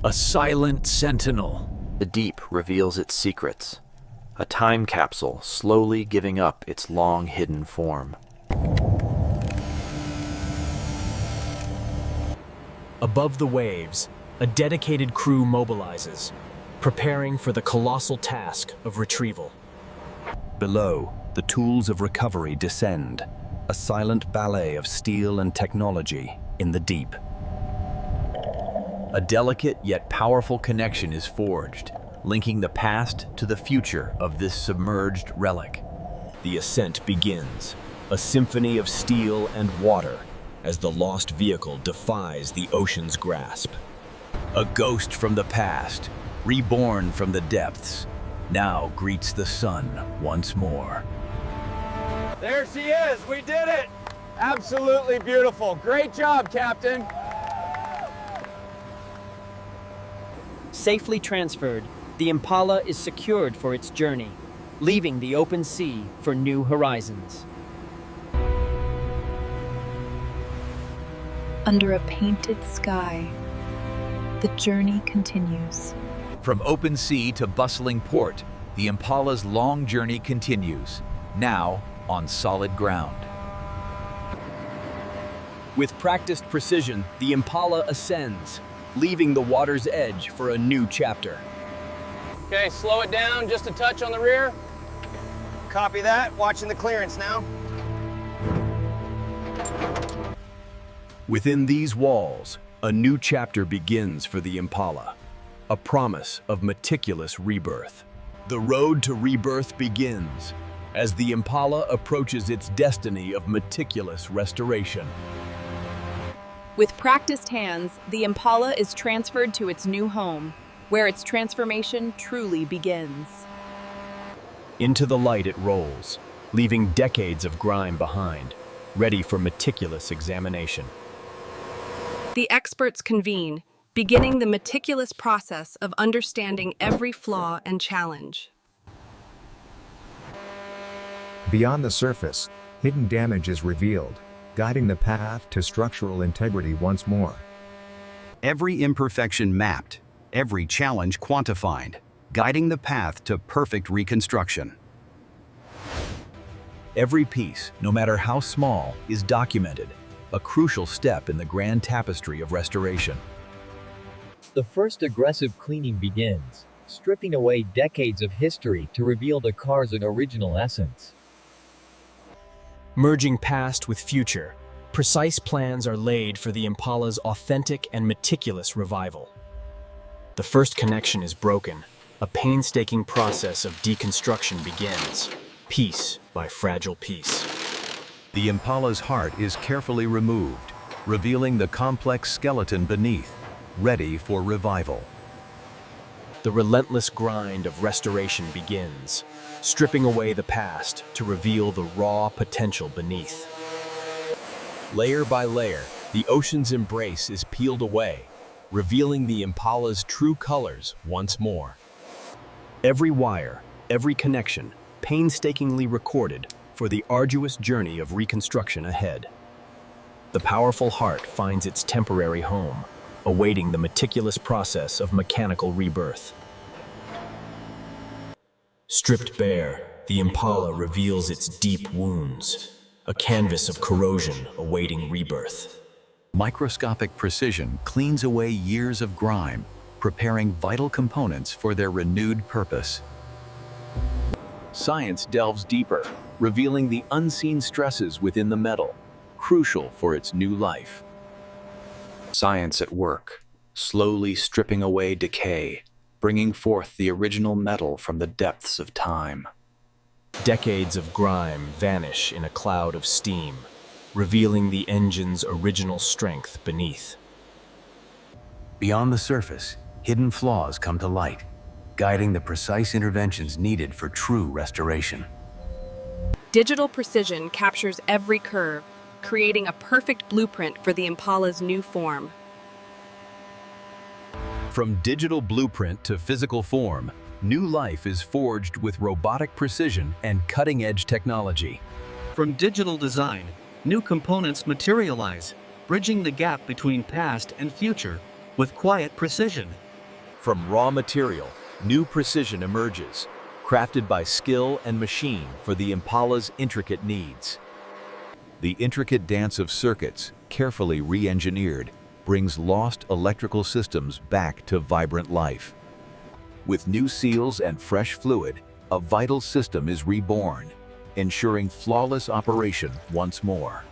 A silent sentinel. The deep reveals its secrets. A time capsule slowly giving up its long-hidden form. Above the waves, a dedicated crew mobilizes, preparing for the colossal task of retrieval. Below, the tools of recovery descend, a silent ballet of steel and technology in the deep. A delicate yet powerful connection is forged, linking the past to the future of this submerged relic. The ascent begins, a symphony of steel and water, as the lost vehicle defies the ocean's grasp. A ghost from the past, reborn from the depths, now greets the sun once more. There she is, we did it! Absolutely beautiful. Great job, Captain. Safely transferred, the Impala is secured for its journey, leaving the open sea for new horizons. Under a painted sky, the journey continues. From open sea to bustling port, the Impala's long journey continues, now on solid ground. With practiced precision, the Impala ascends, leaving the water's edge for a new chapter. Okay, slow it down just a touch on the rear. Copy that, watching the clearance now. Within these walls, a new chapter begins for the Impala, a promise of meticulous rebirth. The road to rebirth begins as the Impala approaches its destiny of meticulous restoration. With practiced hands, the Impala is transferred to its new home, where its transformation truly begins. Into the light it rolls, leaving decades of grime behind, ready for meticulous examination. The experts convene, beginning the meticulous process of understanding every flaw and challenge. Beyond the surface, hidden damage is revealed, guiding the path to structural integrity once more. Every imperfection mapped, every challenge quantified, guiding the path to perfect reconstruction. Every piece, no matter how small, is documented, a crucial step in the grand tapestry of restoration. The first aggressive cleaning begins, stripping away decades of history to reveal the car's original essence. Merging past with future, precise plans are laid for the Impala's authentic and meticulous revival. The first connection is broken. A painstaking process of deconstruction begins, piece by fragile piece. The Impala's heart is carefully removed, revealing the complex skeleton beneath, ready for revival. The relentless grind of restoration begins, stripping away the past to reveal the raw potential beneath. Layer by layer, the ocean's embrace is peeled away, revealing the Impala's true colors once more. Every wire, every connection, painstakingly recorded for the arduous journey of reconstruction ahead. The powerful heart finds its temporary home, awaiting the meticulous process of mechanical rebirth. Stripped bare, the Impala reveals its deep wounds, a canvas of corrosion awaiting rebirth. Microscopic precision cleans away years of grime, preparing vital components for their renewed purpose. Science delves deeper, revealing the unseen stresses within the metal, crucial for its new life. Science at work, slowly stripping away decay, bringing forth the original metal from the depths of time. Decades of grime vanish in a cloud of steam, revealing the engine's original strength beneath. Beyond the surface, hidden flaws come to light, guiding the precise interventions needed for true restoration. Digital precision captures every curve, creating a perfect blueprint for the Impala's new form. From digital blueprint to physical form, new life is forged with robotic precision and cutting-edge technology. From digital design, new components materialize, bridging the gap between past and future with quiet precision. From raw material, new precision emerges, crafted by skill and machine for the Impala's intricate needs. The intricate dance of circuits, carefully re-engineered, brings lost electrical systems back to vibrant life. With new seals and fresh fluid, a vital system is reborn, ensuring flawless operation once more.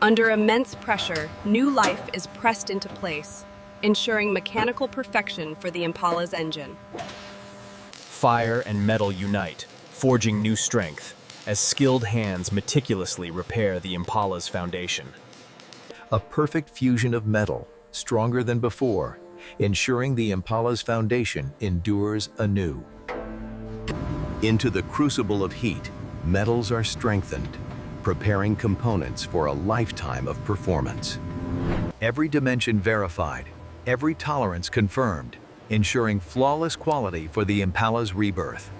Under immense pressure, new life is pressed into place, ensuring mechanical perfection for the Impala's engine. Fire and metal unite, forging new strength, as skilled hands meticulously repair the Impala's foundation. A perfect fusion of metal, stronger than before, ensuring the Impala's foundation endures anew. Into the crucible of heat, metals are strengthened, preparing components for a lifetime of performance. Every dimension verified, every tolerance confirmed, ensuring flawless quality for the Impala's rebirth.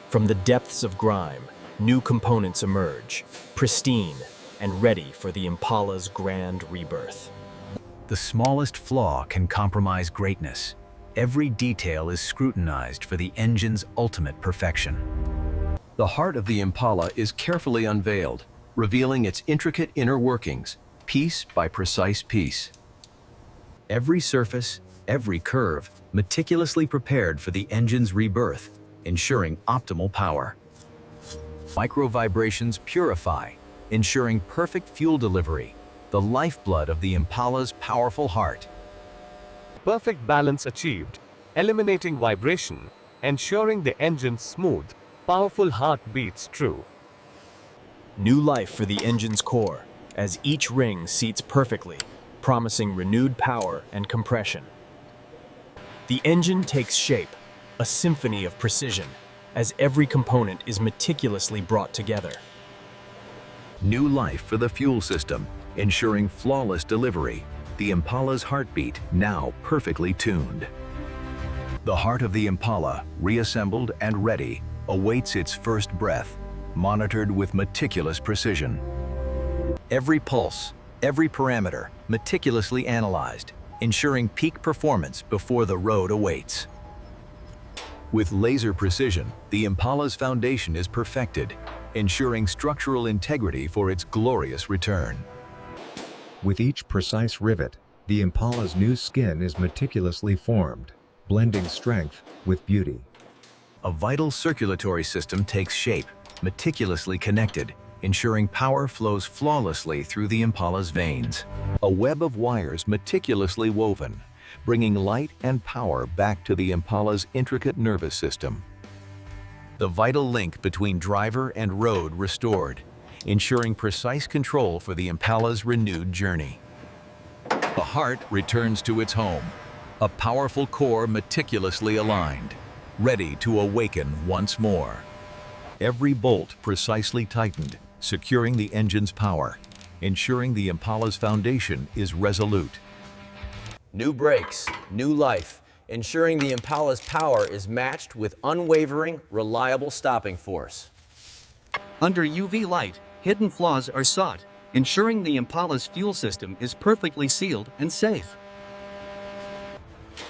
From the depths of grime, new components emerge, pristine and ready for the Impala's grand rebirth. The smallest flaw can compromise greatness. Every detail is scrutinized for the engine's ultimate perfection. The heart of the Impala is carefully unveiled, revealing its intricate inner workings, piece by precise piece. Every surface, every curve, meticulously prepared for the engine's rebirth, ensuring optimal power. Micro vibrations purify, ensuring perfect fuel delivery, the lifeblood of the Impala's powerful heart. Perfect balance achieved, eliminating vibration, ensuring the engine's smooth, powerful heart beats true. New life for the engine's core, as each ring seats perfectly, promising renewed power and compression. The engine takes shape, a symphony of precision, as every component is meticulously brought together. New life for the fuel system, ensuring flawless delivery, the Impala's heartbeat now perfectly tuned. The heart of the Impala, reassembled and ready, awaits its first breath, monitored with meticulous precision. Every pulse, every parameter, meticulously analyzed, ensuring peak performance before the road awaits. With laser precision, the Impala's foundation is perfected, ensuring structural integrity for its glorious return. With each precise rivet, the Impala's new skin is meticulously formed, blending strength with beauty. A vital circulatory system takes shape, meticulously connected, ensuring power flows flawlessly through the Impala's veins. A web of wires meticulously woven, bringing light and power back to the Impala's intricate nervous system. The vital link between driver and road restored, ensuring precise control for the Impala's renewed journey. The heart returns to its home, a powerful core meticulously aligned, ready to awaken once more. Every bolt precisely tightened, securing the engine's power, ensuring the Impala's foundation is resolute. New brakes, new life, ensuring the Impala's power is matched with unwavering, reliable stopping force. Under UV light, hidden flaws are sought, ensuring the Impala's fuel system is perfectly sealed and safe.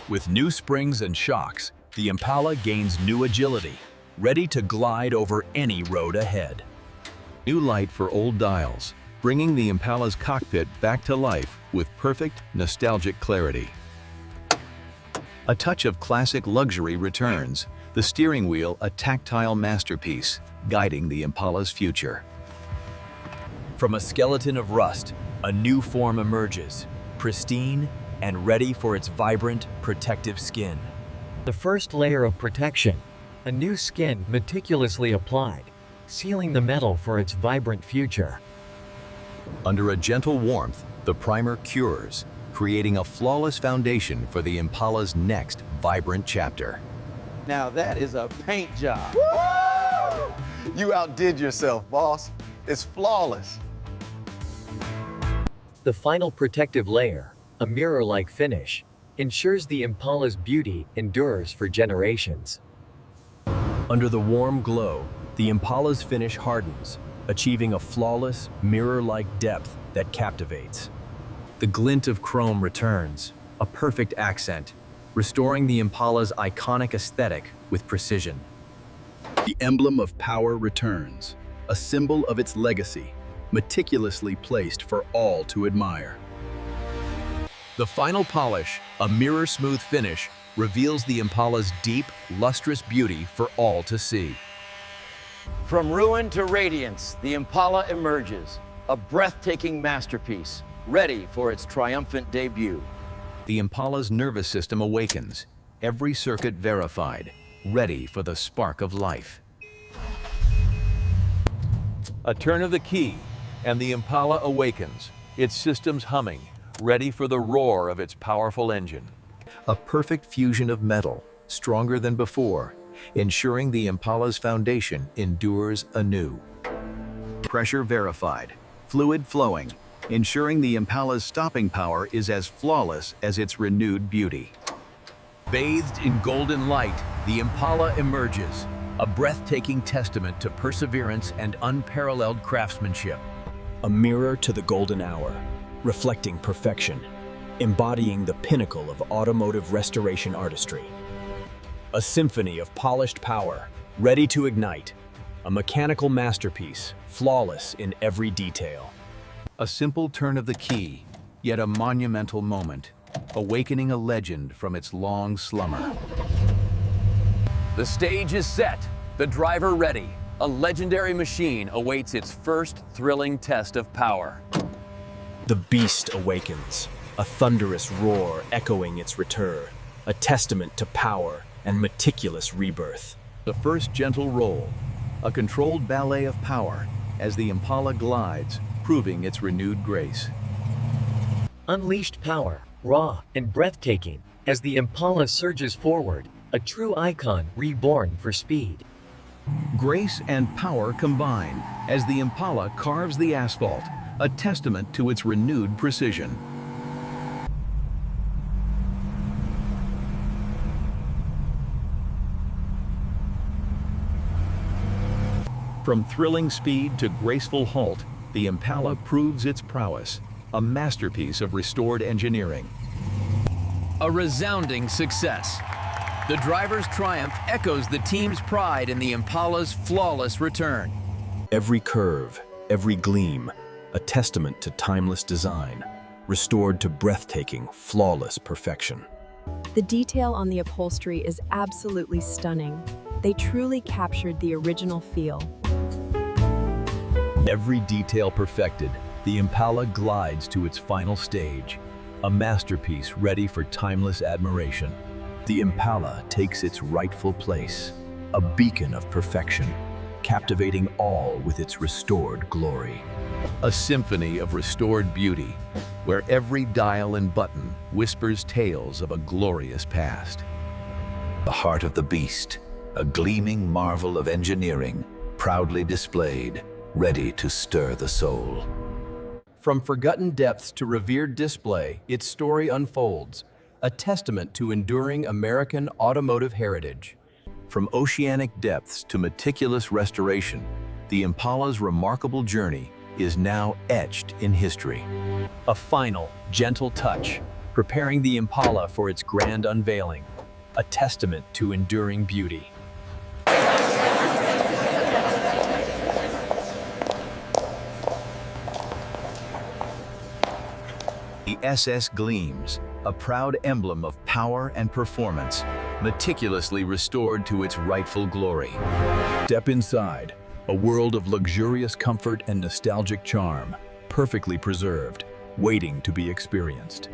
With new springs and shocks, the Impala gains new agility, ready to glide over any road ahead. New light for old dials, bringing the Impala's cockpit back to life with perfect, nostalgic clarity. A touch of classic luxury returns, the steering wheel a tactile masterpiece, guiding the Impala's future. From a skeleton of rust, a new form emerges, pristine and ready for its vibrant, protective skin. The first layer of protection, a new skin meticulously applied, sealing the metal for its vibrant future. Under a gentle warmth, the primer cures, creating a flawless foundation for the Impala's next vibrant chapter. Now that is a paint job. Woo! You outdid yourself, boss. It's flawless. The final protective layer, a mirror-like finish, ensures the Impala's beauty endures for generations. Under the warm glow, the Impala's finish hardens, achieving a flawless, mirror-like depth that captivates. The glint of chrome returns, a perfect accent, restoring the Impala's iconic aesthetic with precision. The emblem of power returns, a symbol of its legacy, meticulously placed for all to admire. The final polish, a mirror-smooth finish, reveals the Impala's deep, lustrous beauty for all to see. From ruin to radiance, the Impala emerges, a breathtaking masterpiece, ready for its triumphant debut. The Impala's nervous system awakens, every circuit verified, ready for the spark of life. A turn of the key, and the Impala awakens, its systems humming, ready for the roar of its powerful engine. A perfect fusion of metal, stronger than before, ensuring the Impala's foundation endures anew. Pressure verified, fluid flowing, ensuring the Impala's stopping power is as flawless as its renewed beauty. Bathed in golden light, the Impala emerges, a breathtaking testament to perseverance and unparalleled craftsmanship. A mirror to the golden hour, reflecting perfection, embodying the pinnacle of automotive restoration artistry. A symphony of polished power, ready to ignite. A mechanical masterpiece, flawless in every detail. A simple turn of the key, yet a monumental moment, awakening a legend from its long slumber. The stage is set, the driver ready. A legendary machine awaits its first thrilling test of power. The beast awakens, a thunderous roar echoing its return, a testament to power and meticulous rebirth. The first gentle roll, a controlled ballet of power as the Impala glides, proving its renewed grace. Unleashed power, raw and breathtaking, as the Impala surges forward, a true icon reborn for speed. Grace and power combine as the Impala carves the asphalt, a testament to its renewed precision. From thrilling speed to graceful halt, the Impala proves its prowess, a masterpiece of restored engineering. A resounding success. The driver's triumph echoes the team's pride in the Impala's flawless return. Every curve, every gleam, a testament to timeless design, restored to breathtaking, flawless perfection. The detail on the upholstery is absolutely stunning. They truly captured the original feel. Every detail perfected, the Impala glides to its final stage, a masterpiece ready for timeless admiration. The Impala takes its rightful place, a beacon of perfection, captivating all with its restored glory. A symphony of restored beauty, where every dial and button whispers tales of a glorious past. The heart of the beast, a gleaming marvel of engineering, proudly displayed, ready to stir the soul. From forgotten depths to revered display, its story unfolds, a testament to enduring American automotive heritage. From oceanic depths to meticulous restoration, the Impala's remarkable journey is now etched in history. A final, gentle touch, preparing the Impala for its grand unveiling, a testament to enduring beauty. The SS gleams, a proud emblem of power and performance, meticulously restored to its rightful glory. Step inside, a world of luxurious comfort and nostalgic charm, perfectly preserved, waiting to be experienced.